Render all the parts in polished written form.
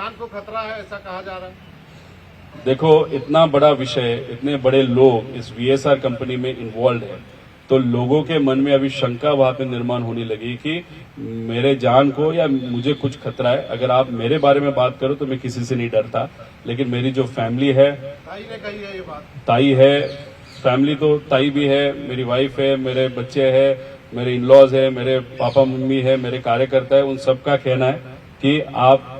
जान को खतरा है, ऐसा कहा जा रहा है। देखो, इतना बड़ा विषय, इतने बड़े लोग इस वीएसआर कंपनी में इन्वॉल्व है, तो लोगों के मन में अभी शंका वहां पे निर्माण होने लगी कि मेरे जान को या मुझे कुछ खतरा है। अगर आप मेरे बारे में बात करो तो मैं किसी से नहीं डरता, लेकिन मेरी जो फैमिली है, ताई ने कही है ये बात। ताई है, फैमिली तो ताई भी है, मेरी वाइफ है, मेरे बच्चे हैं, मेरे इन लॉज है, मेरे पापा मम्मी है, मेरे कार्यकर्ता है, उन सबका कहना है कि आप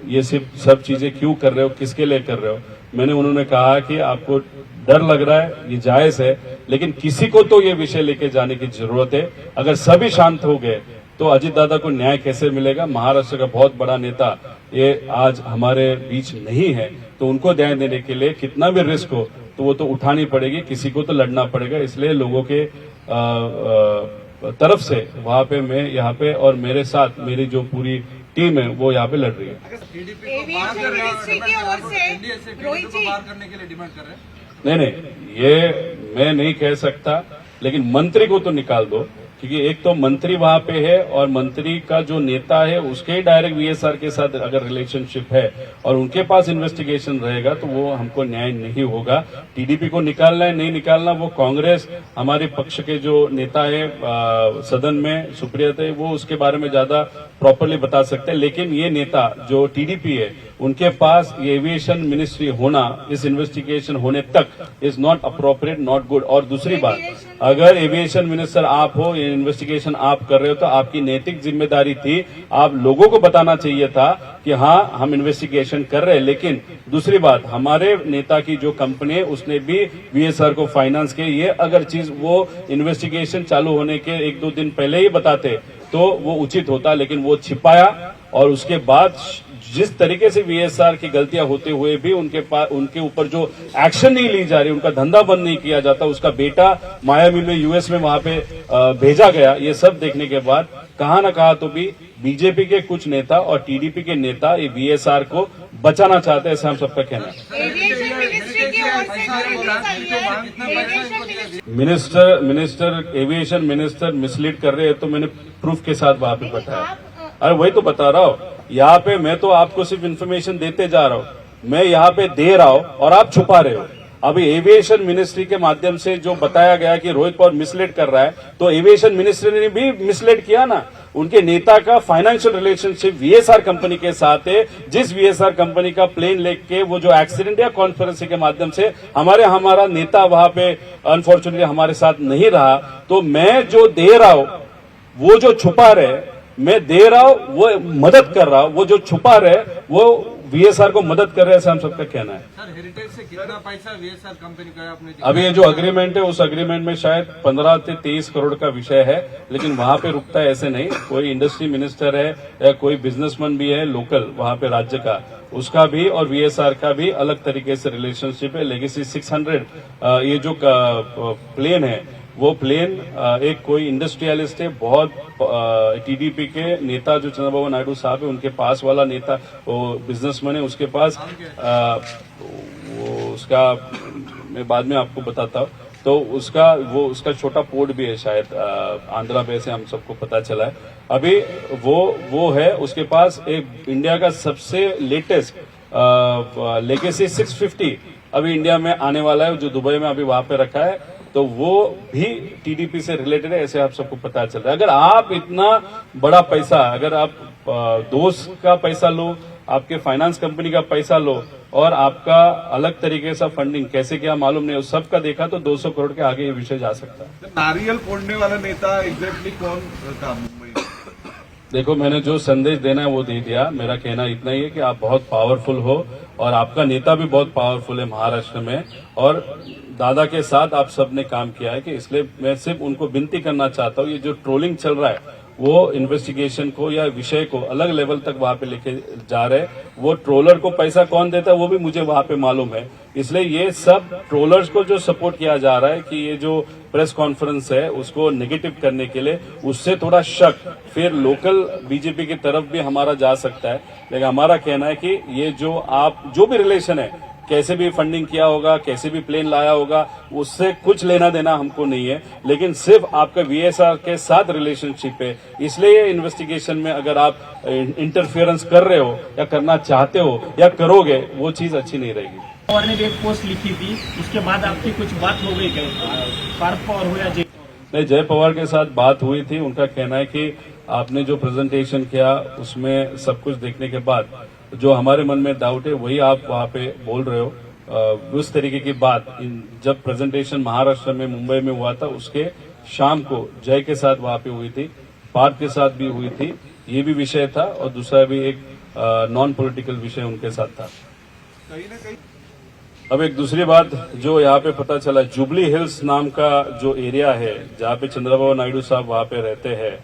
ये सब चीजें क्यों कर रहे हो, किसके लिए कर रहे हो। मैंने उन्होंने कहा कि आपको डर लग रहा है, ये जायज है, लेकिन किसी को तो ये विषय लेके जाने की जरूरत है। अगर सभी शांत हो गए तो अजीत दादा को न्याय कैसे मिलेगा। महाराष्ट्र का बहुत बड़ा नेता ये आज हमारे बीच नहीं है, तो उनको न्याय देने के लिए कितना भी रिस्क हो तो वो तो उठानी पड़ेगी, किसी को तो लड़ना पड़ेगा। इसलिए लोगों के तरफ से वहां पे मैं यहाँ पे और मेरे साथ मेरी जो पूरी टीम है वो यहाँ पे लड़ रही है। नहीं, ये मैं नहीं कह सकता, लेकिन मंत्री को तो निकाल दो, क्योंकि एक तो मंत्री वहां पे है और मंत्री का जो नेता है उसके डायरेक्ट वीएसआर के साथ अगर रिलेशनशिप है और उनके पास इन्वेस्टिगेशन रहेगा तो वो हमको न्याय नहीं होगा। टीडीपी को निकालना है नहीं निकालना वो कांग्रेस, हमारे पक्ष के जो नेता है सदन में सुप्रिया थे, वो उसके बारे में ज्यादा प्रॉपरली बता सकते हैं। लेकिन ये नेता जो टीडीपी है उनके पास ये एविएशन मिनिस्ट्री होना इस इन्वेस्टिगेशन होने तक is not appropriate, not good. और दूसरी बात, अगर एविएशन मिनिस्टर आप हो, ये इन्वेस्टिगेशन आप कर रहे हो, तो आपकी नैतिक जिम्मेदारी थी, आप लोगों को बताना चाहिए था कि हाँ हम इन्वेस्टिगेशन कर रहे हैं। लेकिन दूसरी बात, हमारे नेता की जो कंपनी है उसने भी वीएसआर को फाइनेंस किया। ये अगर चीज वो इन्वेस्टिगेशन चालू होने के 1-2 दिन पहले ही बताते तो वो उचित होता, लेकिन वो छिपाया। और उसके बाद जिस तरीके से वीएसआर की गलतियां होते हुए भी उनके ऊपर जो एक्शन नहीं ली जा रही, उनका धंधा बंद नहीं किया जाता, उसका बेटा मायामी में यूएस में वहां पे भेजा गया, ये सब देखने के बाद कहा न कहा तो भी बीजेपी के कुछ नेता और टीडीपी के नेता ये वीएसआर को बचाना चाहते हैं, ऐसा हम सबका कहना है। एविएशन मिनिस्टर मिसलीड कर रहे हैं तो मैंने प्रूफ के साथ वहां पे बताया। अरे वही तो बता रहा हूँ, यहाँ पे मैं तो आपको सिर्फ इन्फॉर्मेशन देते जा रहा हूँ, मैं यहाँ पे दे रहा हूँ और आप छुपा रहे हो। अभी एविएशन मिनिस्ट्री के माध्यम से जो बताया गया कि रोहित पवार मिसलीड कर रहा है, तो एविएशन मिनिस्ट्री ने भी मिसलीड किया ना। उनके नेता का फाइनेंशियल रिलेशनशिप वीएसआर कंपनी के साथ है, जिस वीएसआर कंपनी का प्लेन लेके वो जो एक्सीडेंट या कॉन्फ्रेंसिंग के माध्यम से हमारा नेता वहां पे अनफॉर्चुनेटली हमारे साथ नहीं रहा। तो मैं जो दे रहा हूं वो जो छुपा रहे, मैं दे रहा हूं वो मदद कर रहा हूं, वो जो छुपा रहे वो वीएसआर को मदद कर रहे हैं, ऐसा हम सबका कहना है। सर, हेरिटेज से कितना पैसा वीएसआर कंपनी का आपने? अभी ये जो अग्रीमेंट है उस अग्रीमेंट में शायद 15 से 23 करोड़ का विषय है, लेकिन वहां पे रुकता है ऐसे नहीं। कोई इंडस्ट्री मिनिस्टर है या कोई बिजनेसमैन भी है लोकल वहां पे राज्य का, उसका भी और वीएसआर का भी अलग तरीके से रिलेशनशिप है। लेगेसी 600 ये जो प्लेन है वो प्लेन एक कोई इंडस्ट्रियलिस्ट है, बहुत टीडीपी के नेता जो चंद्रबाबू नायडू साहब है उनके पास वाला नेता, वो बिजनेसमैन है, उसके पास वो उसका मैं बाद में आपको बताता हूँ। तो उसका छोटा पोर्ट भी है शायद आंध्रा में से हम सबको पता चला है। अभी वो है, उसके पास एक इंडिया का सबसे लेटेस्ट लेगेसी 650 अभी इंडिया में आने वाला है, जो दुबई में अभी वहां पे रखा है, तो वो भी टीडीपी से रिलेटेड है, ऐसे आप सबको पता चल रहा है। अगर आप इतना बड़ा पैसा, अगर आप दोस्त का पैसा लो, आपके फाइनेंस कंपनी का पैसा लो और आपका अलग तरीके से फंडिंग कैसे क्या मालूम नहीं, उस सब का देखा तो 200 करोड़ के आगे ये विषय जा सकता है। नारियल फोड़ने वाला नेता एग्जैक्टली कौन था मुंबई? देखो, मैंने जो संदेश देना है वो दे दिया। मेरा कहना इतना ही है कि आप बहुत पावरफुल हो और आपका नेता भी बहुत पावरफुल है महाराष्ट्र में, और दादा के साथ आप सबने काम किया है कि इसलिए मैं सिर्फ उनको विनती करना चाहता हूँ, ये जो ट्रोलिंग चल रहा है वो इन्वेस्टिगेशन को या विषय को अलग लेवल तक वहां पे लेके जा रहे हैं। वो ट्रोलर को पैसा कौन देता है वो भी मुझे वहां पे मालूम है। इसलिए ये सब ट्रोलर्स को जो सपोर्ट किया जा रहा है कि ये जो प्रेस कॉन्फ्रेंस है उसको नेगेटिव करने के लिए, उससे थोड़ा शक फिर लोकल बीजेपी की तरफ भी हमारा जा सकता है। लेकिन हमारा कहना है कि ये जो भी रिलेशन है कैसे भी फंडिंग किया होगा, कैसे भी प्लेन लाया होगा, उससे कुछ लेना देना हमको नहीं है, लेकिन सिर्फ आपका वीएसआर के साथ रिलेशनशिप है। इसलिए ये इन्वेस्टिगेशन में अगर आप इंटरफेरेंस कर रहे हो या करना चाहते हो या करोगे, वो चीज अच्छी नहीं रहेगी। पवार ने भी एक पोस्ट लिखी थी, उसके बाद आपकी कुछ बात हो गई क्या? पार्थ पवार हो या जय? नहीं, जय पवार के साथ बात हुई थी। उनका कहना है कि आपने जो प्रेजेंटेशन किया उसमें सब कुछ देखने के बाद जो हमारे मन में डाउट है वही आप वहां पे बोल रहे हो। उस तरीके की बात जब प्रेजेंटेशन महाराष्ट्र में मुंबई में हुआ था उसके शाम को जय के साथ वहां पे हुई थी, पार्थ के साथ भी हुई थी। ये भी विषय था और दूसरा भी एक नॉन पॉलिटिकल विषय उनके साथ था। कहीं ना कहीं अब एक दूसरी बात जो यहाँ पे पता चला, जुबली हिल्स नाम का जो एरिया है जहाँ पे चंद्रबाबू नायडू साहब वहाँ पे रहते हैं,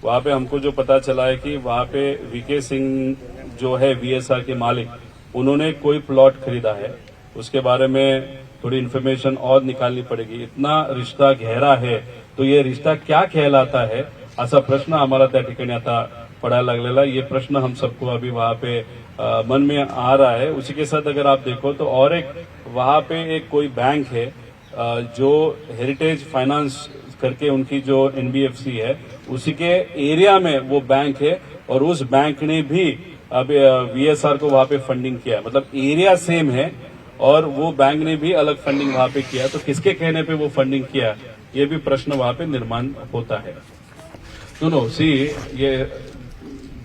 वहाँ पे हमको जो पता चला है कि वहाँ पे वीके सिंह जो है वीएसआर के मालिक, उन्होंने कोई प्लॉट खरीदा है। उसके बारे में थोड़ी इन्फॉर्मेशन और निकालनी पड़ेगी। इतना रिश्ता गहरा है तो ये रिश्ता क्या कहलाता है, असा प्रश्न आम्हाला त्या ठिकाणी आता पडायला लागलेला। ये प्रश्न हम सबको अभी वहाँ पे मन में आ रहा है। उसी के साथ अगर आप देखो तो और एक वहाँ पे एक कोई बैंक है जो हेरिटेज फाइनेंस करके उनकी जो एनबीएफसी है उसी के एरिया में वो बैंक है और उस बैंक ने भी अब वीएसआर को वहां पे फंडिंग किया है। मतलब एरिया सेम है और वो बैंक ने भी अलग फंडिंग वहां पे किया, तो किसके कहने पे वो फंडिंग किया, ये भी प्रश्न वहां पे निर्माण होता है। सुनो सी, ये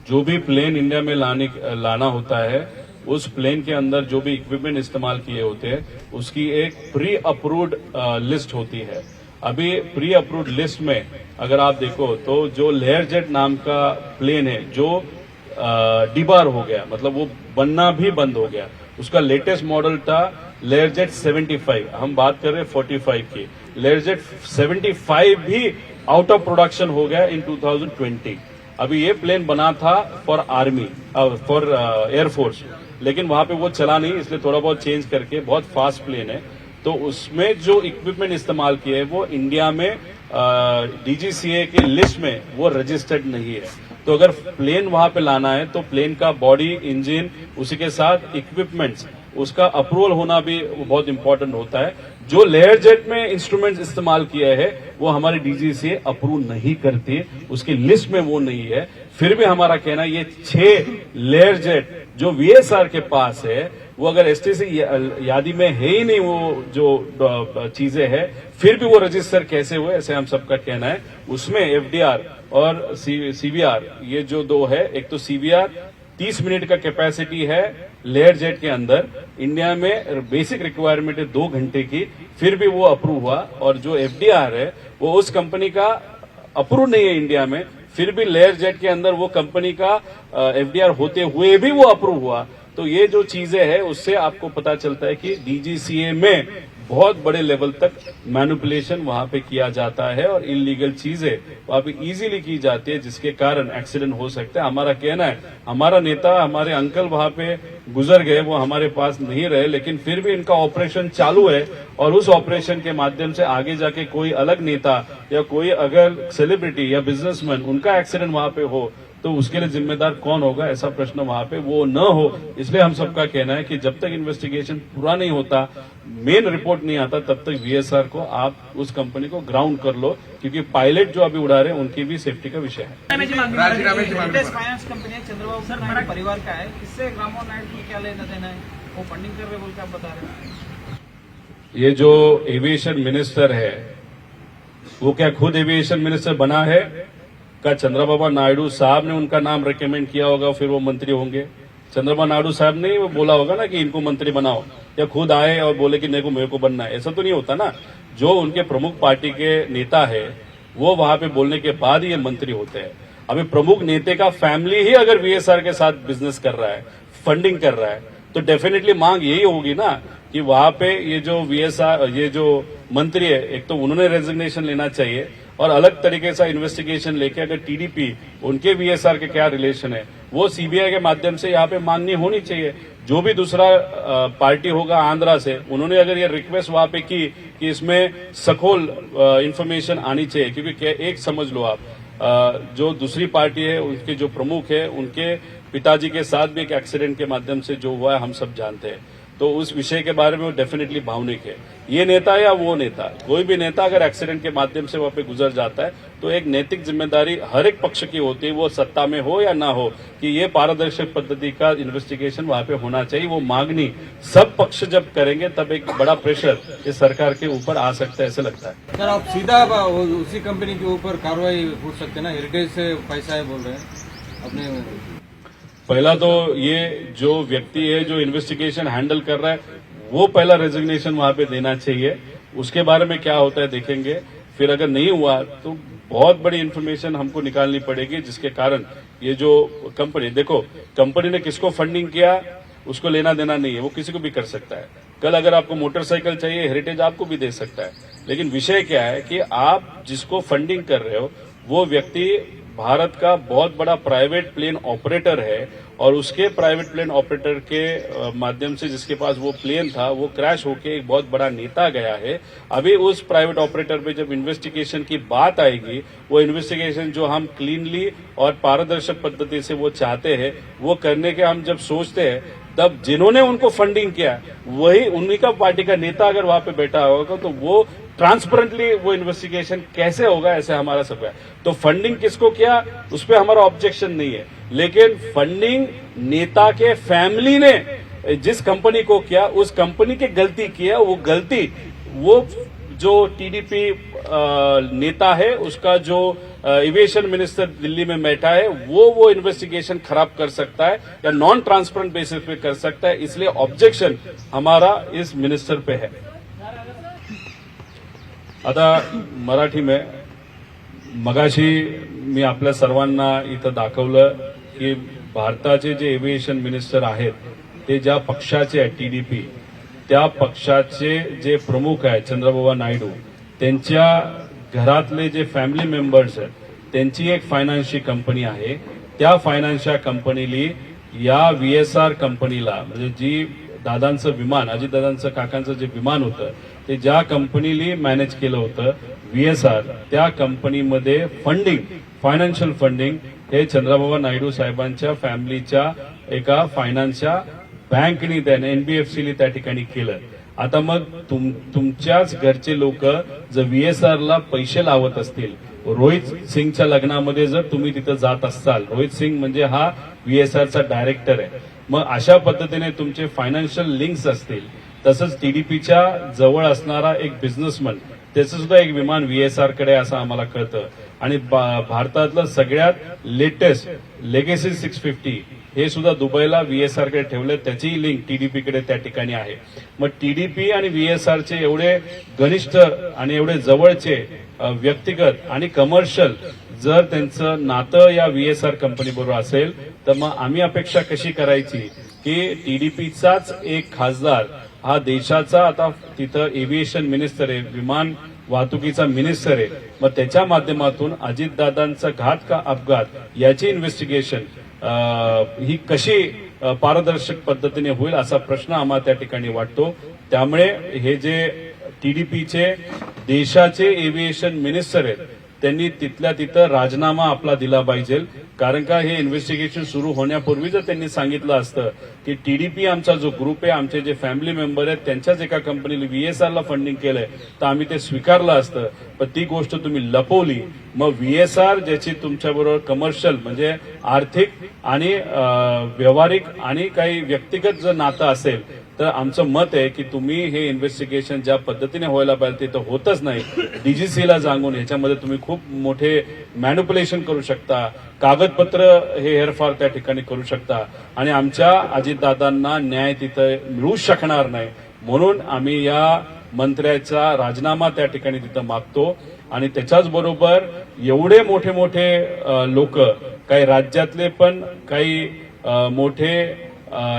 जो भी प्लेन इंडिया में लाना होता है उस प्लेन के अंदर जो भी इक्विपमेंट इस्तेमाल किए होते हैं उसकी एक प्री अप्रूव्ड लिस्ट होती है। अभी प्री अप्रूव्ड लिस्ट में अगर आप देखो तो जो लेयर जेट नाम का प्लेन है जो डिबार हो गया, मतलब वो बनना भी बंद हो गया। उसका लेटेस्ट मॉडल था लेयर जेट 75, हम बात कर रहे हैं 45 की। लेयर जेट 75 भी आउट ऑफ प्रोडक्शन हो गया इन 2020। अभी ये प्लेन बना था फॉर आर्मी, फॉर एयरफोर्स, लेकिन वहां पे वो चला नहीं, इसलिए थोड़ा बहुत चेंज करके बहुत फास्ट प्लेन है। तो उसमें जो इक्विपमेंट इस्तेमाल किए वो इंडिया में डीजीसीए की लिस्ट में वो रजिस्टर्ड नहीं है। तो अगर प्लेन वहां पे लाना है तो प्लेन का बॉडी, इंजन, उसी के साथ इक्विपमेंट्स, उसका अप्रूवल होना भी बहुत इंपॉर्टेंट होता है। जो लेयर जेट में इंस्ट्रूमेंट्स इस्तेमाल किए हैं वो हमारी डीजीसीए अप्रूव नहीं करती, उसकी लिस्ट में वो नहीं है। फिर भी हमारा कहना ये 6 लेयर जेट जो वीएसआर के पास है वो अगर एसटीसी यादी में है ही नहीं, वो जो चीजें हैं, फिर भी वो रजिस्टर कैसे हुए, ऐसे हम सबका कहना है। उसमें एफडीआर और सीवीआर, ये जो दो है, एक तो सीवीआर 30 मिनट का कैपेसिटी है लेयर जेट के अंदर, इंडिया में बेसिक रिक्वायरमेंट है 2 घंटे की, फिर भी वो अप्रूव हुआ। और जो एफडीआर है वो उस कंपनी का अप्रूव नहीं है इंडिया में, फिर भी लेयर जेट के अंदर वो कंपनी का एफडीआर होते हुए भी वो अप्रूव हुआ। तो ये जो चीजें हैं उससे आपको पता चलता है कि डीजीसीए में बहुत बड़े लेवल तक मैनिपुलेशन वहां पे किया जाता है और इलीगल चीजें वहां पे इजीली की जाती है, जिसके कारण एक्सीडेंट हो सकता है। हमारा कहना है, हमारा नेता, हमारे अंकल वहां पे गुजर गए, वो हमारे पास नहीं रहे, लेकिन फिर भी इनका ऑपरेशन चालू है और उस ऑपरेशन के माध्यम से आगे जाके कोई अलग नेता या कोई अगर सेलिब्रिटी या बिजनेसमैन उनका एक्सीडेंट वहां पे हो तो उसके लिए जिम्मेदार कौन होगा, ऐसा प्रश्न वहां पे वो न हो। इसलिए हम सबका कहना है कि जब तक इन्वेस्टिगेशन पूरा नहीं होता, मेन रिपोर्ट नहीं आता, तब तक वीएसआर को आप उस कंपनी को ग्राउंड कर लो, क्योंकि पायलट जो अभी उड़ा रहे हैं उनकी भी सेफ्टी का विषय है। हेरिटेज फाइनेंस कंपनी है, चंद्रबाबू सर हमारे परिवार का है, इससे राममोहन नायडू को क्या लेना देना है? वो फंडिंग कर रहे बोल के आप बता रहे हैं। ये जो एविएशन मिनिस्टर है वो क्या खुद एविएशन मिनिस्टर बना है? क्या चंद्रबाबू नायडू साहब ने उनका नाम रिकमेंड किया होगा फिर वो मंत्री होंगे? चंद्रबाबू नायडू साहब ने वो बोला होगा ना कि इनको मंत्री बनाओ, या खुद आए और बोले कि मेरे को बनना है? ऐसा तो नहीं होता ना। जो उनके प्रमुख पार्टी के नेता है वो वहां पे बोलने के बाद ही ये मंत्री होते हैं। अभी प्रमुख नेता का फैमिली ही अगर वीएसआर के साथ बिजनेस कर रहा है, फंडिंग कर रहा है, तो डेफिनेटली मांग यही होगी ना कि वहां पे ये जो वीएसआर, ये जो मंत्री है, एक तो उन्होंने रेजिग्नेशन लेना चाहिए और अलग तरीके से इन्वेस्टिगेशन लेके अगर टीडीपी उनके वीएसआर के क्या रिलेशन है वो सीबीआई के माध्यम से यहाँ पे मांगनी होनी चाहिए। जो भी दूसरा पार्टी होगा आंध्रा से, उन्होंने अगर ये रिक्वेस्ट वहां पे की कि इसमें सखोल इंफॉर्मेशन आनी चाहिए, क्योंकि एक समझ लो आप, जो दूसरी पार्टी है उनके जो प्रमुख है उनके पिताजी के साथ भी एक एक्सीडेंट के माध्यम से जो हुआ है हम सब जानते हैं। तो उस विषय के बारे में वो डेफिनेटली भावनिक है। ये नेता या वो नेता, कोई भी नेता अगर एक्सीडेंट के माध्यम से वहां पे गुजर जाता है तो एक नैतिक जिम्मेदारी हर एक पक्ष की होती है, वो सत्ता में हो या ना हो, कि ये पारदर्शक पद्धति का इन्वेस्टिगेशन वहां पे होना चाहिए। वो मांगनी सब पक्ष जब करेंगे तब एक बड़ा प्रेशर इस सरकार के ऊपर आ सकता है, ऐसे लगता है। सर आप सीधा उसी कंपनी के ऊपर कार्रवाई हो सकते हैं ना, हेरिटेज से पैसा है बोल रहे हैं अपने। पहला तो ये जो व्यक्ति है जो इन्वेस्टिगेशन हैंडल कर रहा है वो पहला रेजिग्नेशन वहां पे देना चाहिए, उसके बारे में क्या होता है देखेंगे। फिर अगर नहीं हुआ तो बहुत बड़ी इन्फॉर्मेशन हमको निकालनी पड़ेगी, जिसके कारण ये जो कंपनी, देखो कंपनी ने किसको फंडिंग किया उसको लेना देना नहीं है, वो किसी को भी कर सकता है। कल अगर आपको मोटरसाइकिल चाहिए हेरिटेज आपको भी दे सकता है, लेकिन विषय क्या है कि आप जिसको फंडिंग कर रहे हो वो व्यक्ति भारत का बहुत बड़ा प्राइवेट प्लेन ऑपरेटर है, और उसके प्राइवेट प्लेन ऑपरेटर के माध्यम से जिसके पास वो प्लेन था वो क्रैश होके एक बहुत बड़ा नेता गया है। अभी उस प्राइवेट ऑपरेटर पे जब इन्वेस्टिगेशन की बात आएगी, वो इन्वेस्टिगेशन जो हम क्लीनली और पारदर्शक पद्धति से वो चाहते हैं वो करने के हम जब सोचते हैं, तब जिन्होंने उनको फंडिंग किया वही उन्हीं का पार्टी का नेता अगर वहां पे बैठा होगा तो वो ट्रांसपेरेंटली वो इन्वेस्टिगेशन कैसे होगा, ऐसे हमारा सब है। तो फंडिंग किसको किया उस पर हमारा ऑब्जेक्शन नहीं है, लेकिन फंडिंग नेता के फैमिली ने जिस कंपनी को किया उस कंपनी की गलती किया, वो गलती वो जो टीडीपी नेता है उसका जो एविएशन मिनिस्टर दिल्ली में बैठा है वो इन्वेस्टिगेशन खराब कर सकता है या नॉन ट्रांसपेरेंट बेसिस पे कर सकता है, इसलिए ऑब्जेक्शन हमारा इस मिनिस्टर पे है। आता मराठी में मगाशी मी आपल्या सर्वांना इथं दाखवलं की भारताचे जे एव्हिएशन मिनिस्टर आहेत ते ज्या पक्षाचे आहेत टीडीपी, त्या पक्षाचे जे प्रमुख आहेत चंद्रबाबू नायडू, त्यांच्या घरातले जे फॅमिली मेंबर्स आहेत त्यांची एक फायनान्सची कंपनी आहे। त्या फायनान्सच्या कंपनीली या व्हीएसआर कंपनीला म्हणजे जी दादांचं विमान, अजितदादांचं काकांचं जे विमान होतं ते ज्या कंपनीली मॅनेज केलं होतं व्हीएसआर, त्या कंपनीमध्ये फंडिंग, फायनान्शियल फंडिंग हे चंद्रबाबू नायडू साहेबांच्या फॅमिलीच्या एका फायनान्सच्या बँकनी त्याने एनबीएफसीने त्या ठिकाणी केलं। आता मग तुमच्याच घरचे लोक जर व्हीएसआरला पैसे लावत असतील, रोहित सिंगच्या लग्नामध्ये जर तुम्ही तिथं जात असाल, रोहित सिंग म्हणजे हा व्हीएसआरचा डायरेक्टर आहे, मग अशा पद्धतीने तुमचे फायनान्शियल लिंक्स असतील, तसंच टीडीपीच्या जवळ असणारा एक बिझनेसमन त्याचं सुद्धा एक विमान व्हीएसआर कडे असं आम्हाला कळतं। आणि भारतातलं सगळ्यात लेटेस्ट लेगेसी 650 हे सुद्धा दुबईला व्हीएसआर कडे ठेवलं, त्याची लिंक टीडीपी कडे त्या ठिकाणी आहे। मग टीडीपी आणि व्हीएसआरचे एवढे घनिष्ठ आणि एवढे जवळचे व्यक्तिगत आणि कमर्शियल जर त्यांचं नातं या व्हीएसआर कंपनी बरोबर असेल तर मग आम्ही अपेक्षा कशी करायची की टीडीपीचाच एक खासदार हा देशाचा आता तिथं एव्हिएशन मिनिस्टर आहे, विमान वाहतुकीचा मिनिस्टर आहे, मग त्याच्या माध्यमातून अजितदादांचा घात का अपघात याची इन्व्हेस्टिगेशन ही कशी पारदर्शक पद्धतीने होईल असा प्रश्न आम्हाला त्या ठिकाणी वाटतो। त्यामुळे हे जे टीडीपीचे देशाचे एव्हिएशन मिनिस्टर आहेत त्यांनी तिथल्या तिथं राजीनामा आपला दिला पाहिजे, कारण का हे इन्व्हेस्टिगेशन सुरू होण्यापूर्वी जर त्यांनी सांगितलं असतं की टीडीपी आमचा जो ग्रुप आहे, आमचे जे फॅमिली मेंबर आहेत त्यांच्याच एका कंपनीने व्हीएसआरला फंडिंग केलंय तर आम्ही ते स्वीकारलं असतं, पण ती गोष्ट तुम्ही लपवली। मग व्हीएसआर ज्याची तुमच्याबरोबर कमर्शियल म्हणजे आर्थिक आणि व्यावहारिक आणि काही व्यक्तिगत जर नातं असेल तर आमचं मत आहे की तुम्ही हे इन्व्हेस्टिगेशन ज्या पद्धतीने व्हायला पाहिजे ते तर होतच नाही, डीजीसीला सांगून ह्याच्यामध्ये तुम्ही खूप मोठे मॅनिप्युलेशन करू शकता, कागदपत्र हे हेरफार त्या ठिकाणी करू शकता आणि आमच्या अजितदादांना न्याय तिथं मिळू शकणार नाही। म्हणून आम्ही या मंत्र्याचा राजीनामा त्या ठिकाणी तिथं मागतो आणि त्याच्याच बरोबर एवढे मोठे मोठे लोक, काही राज्यातले पण काही मोठे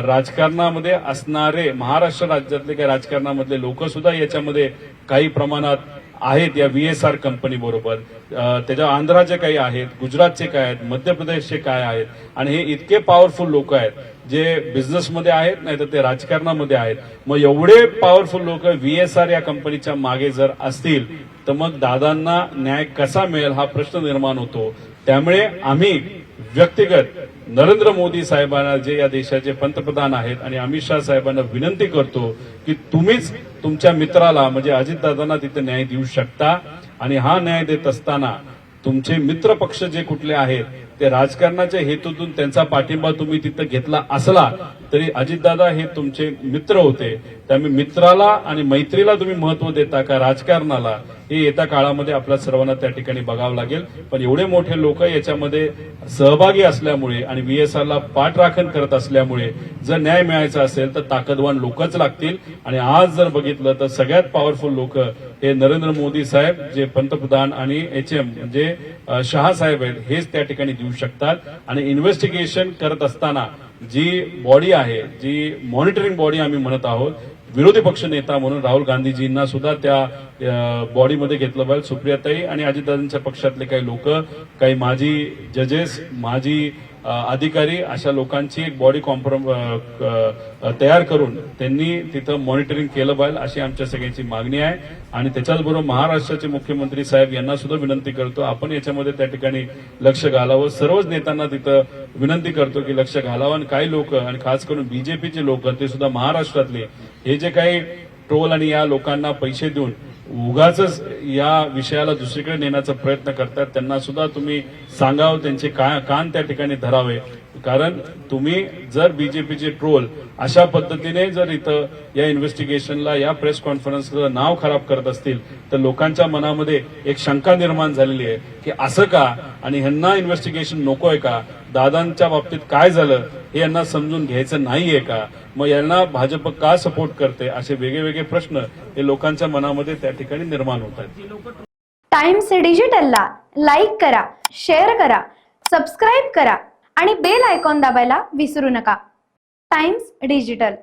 राजकारणामध्ये असणारे, महाराष्ट्र राज्यातले काही राजकारणामधले लोक सुद्धा याच्यामध्ये काही प्रमाणात आहेत या व्हीएसआर कंपनी बरोबर। त्याच्या आंध्राचे काही आहेत, गुजरातचे काय आहेत, मध्य प्रदेशचे काय आहेत आणि हे इतके पॉवरफुल लोक आहेत जे बिझनेसमध्ये आहेत नाही तर ते राजकारणामध्ये आहेत। मग एवढे पॉवरफुल लोक व्हीएसआर या कंपनीच्या मागे जर असतील तर मग दादांना न्याय कसा मिळेल हा प्रश्न निर्माण होतो। त्यामुळे आम्ही व्यक्तिगत नरेंद्र मोदी साहेबांना, जे या देशाचे पंतप्रधान आहेत, आणि अमित शाह साहेबांना विनंती करतो की तुम्हीच तुमच्या मित्राला म्हणजे अजितदादांना तिथे न्याय देऊ शकता. आणि हा न्याय देत असताना तुमचे मित्र पक्ष जे कुठले आहेत ते राजकारणाच्या हेतूतून त्यांचा पाठिंबा तुम्ही तिथं घेतला असला तरी अजितदादा हे तुमचे मित्र होते. त्यामुळे मित्राला आणि मैत्रीला तुम्ही महत्व देता का राजकारणाला, हे येत्या काळामध्ये आपल्या सर्वांना त्या ठिकाणी बघावं लागेल. पण एवढे मोठे लोक याच्यामध्ये सहभागी असल्यामुळे आणि VSRला पाठराखण करत असल्यामुळे जर न्याय मिळायचा असेल तर ताकदवान लोकच लागतील. आणि आज जर बघितलं तर सगळ्यात पॉवरफुल लोक हे नरेंद्र मोदी साहेब जे पंतप्रधान आणि HM म्हणजे शहा साहेब आहेत, हेच त्या ठिकाणी देऊ शकतात. आणि इन्व्हेस्टिगेशन करत असताना जी बॉडी आहे, जी मॉनिटरिंग बॉडी आम्ही म्हणत आहोत, विरोधी पक्ष नेता म्हणून राहुल गांधीजींना सुद्धा त्या बॉडीमध्ये घेतलं पाहिजे. सुप्रियाताई आणि अजितदादांच्या पक्षातले काही लोक, काही माजी जजेस, माजी अधिकारी, अशा लोकांची एक बॉडी तयार करून त्यांनी तिथं मॉनिटरिंग केलं पाहिजे, अशी आमच्या सगळ्यांची मागणी आहे. आणि त्याच्याचबरोबर महाराष्ट्राचे मुख्यमंत्री साहेब यांना सुद्धा विनंती करतो आपण याच्यामध्ये त्या ठिकाणी लक्ष घालावं. सर्वच नेत्यांना तिथं विनंती करतो की लक्ष घालावं. आणि काही लोक, आणि खास करून बीजेपीचे लोक, ते सुद्धा महाराष्ट्रातले, हे जे काही ट्रोल आणि या लोकांना पैसे देऊन उगाच या विषयाला दुसरीकडे नेण्याचा प्रयत्न करतात, त्यांना सुद्धा तुम्ही सांगावं, त्यांचे कान त्या ठिकाणी धरावे. कारण तुम्ही जर बीजेपीचे ट्रोल अशा पद्धतीने जर इथं या इन्व्हेस्टिगेशनला, या प्रेस कॉन्फरन्सला नाव खराब करत असतील तर लोकांच्या मनामध्ये एक शंका निर्माण झालेली आहे की असं का, आणि ह्यांना इन्व्हेस्टिगेशन नकोय का, दादांच्या बाबतीत काय झालं हे यांना समजून घ्यायचं नाहीये का, मग यांना भाजप का सपोर्ट करते, असे वेगवेगळे प्रश्न हे लोकांच्या मनामध्ये त्या ठिकाणी निर्माण होत आहेत. टाइम्स डिजिटलला लाईक करा, शेअर करा, सबस्क्राईब करा आणि बेल आयकॉन दाबायला विसरू नका. Times digital.